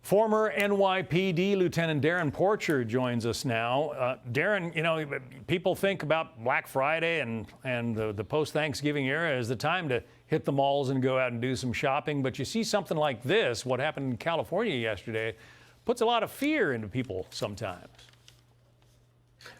Former NYPD Lieutenant Darren Porcher joins us now. Darren, you know, people think about Black Friday and the post-Thanksgiving era as the time to hit the malls and go out and do some shopping. But you see something like this, what happened in California yesterday, puts a lot of fear into people sometimes.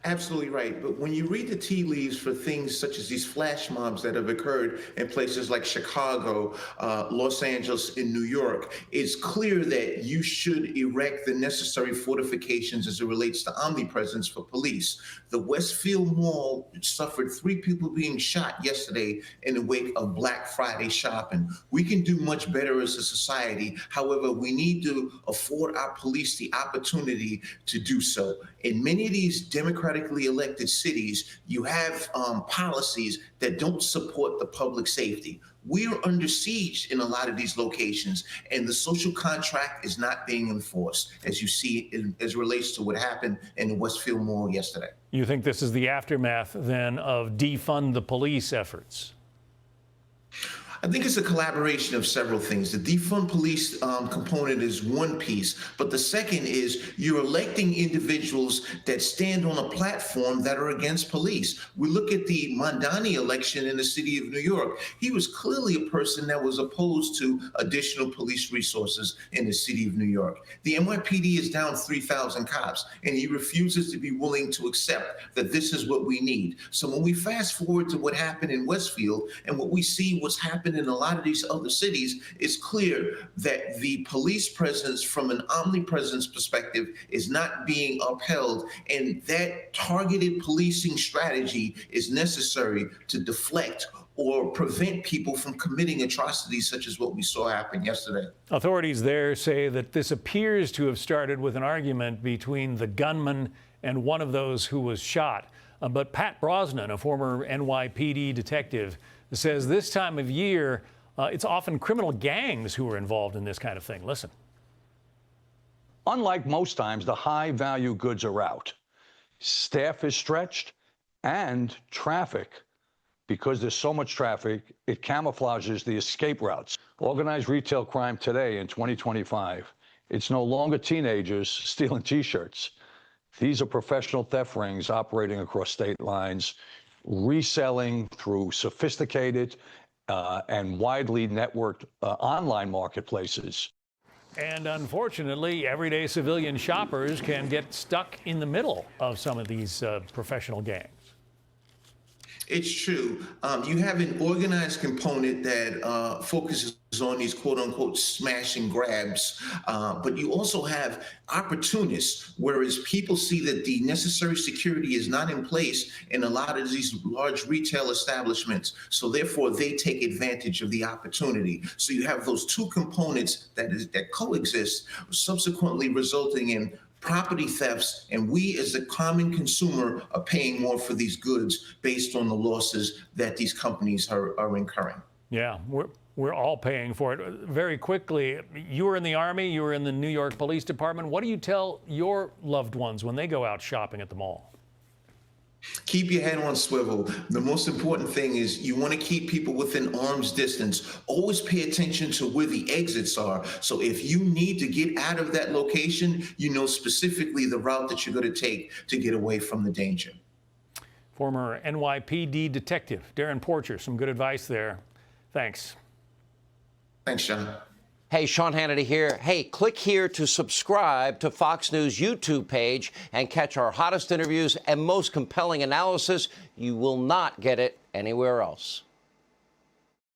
Absolutely right. But when you read the tea leaves for things such as these flash mobs that have occurred in places like Chicago, Los Angeles, and New York, it's clear that you should erect the necessary fortifications as it relates to omnipresence for police. The Westfield Mall suffered 3 people being shot yesterday in the wake of Black Friday shopping. We can do much better as a society. However, we need to afford our police the opportunity to do so. In many of these democratically elected cities, you have policies that don't support the public safety. We are under siege in a lot of these locations, and the social contract is not being enforced, as you see as it relates to what happened in the Westfield Mall yesterday. You think this is the aftermath, then, of defund the police efforts? I think it's a collaboration of several things. The defund police component is one piece, but the second is you're electing individuals that stand on a platform that are against police. We look at the Mondani election in the city of New York. He was clearly a person that was opposed to additional police resources in the city of New York. The NYPD is down 3,000 cops, and he refuses to be willing to accept that this is what we need. So when we fast forward to what happened in Westfield and what we see what's happened in a lot of these other cities, it's clear that the police presence from an omnipresence perspective is not being upheld, and that targeted policing strategy is necessary to deflect or prevent people from committing atrocities such as what we saw happen yesterday. Authorities there say that this appears to have started with an argument between the gunman and one of those who was shot. But Pat Brosnan, a former NYPD detective, says this time of year, it's often criminal gangs who are involved in this kind of thing. Listen. Unlike most times, the high-value goods are out. Staff is stretched, and traffic, because there's so much traffic, it camouflages the escape routes. Organized retail crime today in 2025, it's no longer teenagers stealing T-shirts. These are professional theft rings operating across state lines, reselling through sophisticated and widely networked online marketplaces. And unfortunately, everyday civilian shoppers can get stuck in the middle of some of these professional gangs. It's true. You have an organized component that focuses on these quote-unquote smash and grabs, but you also have opportunists, whereas people see that the necessary security is not in place in a lot of these large retail establishments, so therefore they take advantage of the opportunity. So you have those two components that coexist, subsequently resulting in property thefts, and we as the common consumer are paying more for these goods based on the losses that these companies are incurring. Yeah, we're all paying for it. Very quickly, you were in the Army, you were in the New York Police Department. What do you tell your loved ones when they go out shopping at the mall? Keep your head on swivel. The most important thing is you want to keep people within arm's distance. Always pay attention to where the exits are. So if you need to get out of that location, you know specifically the route that you're going to take to get away from the danger. Former NYPD detective Darren Porcher, some good advice there. Thanks. Thanks, Sean. Hey, Sean Hannity here. Hey, click here to subscribe to Fox News YouTube page and catch our hottest interviews and most compelling analysis. You will not get it anywhere else.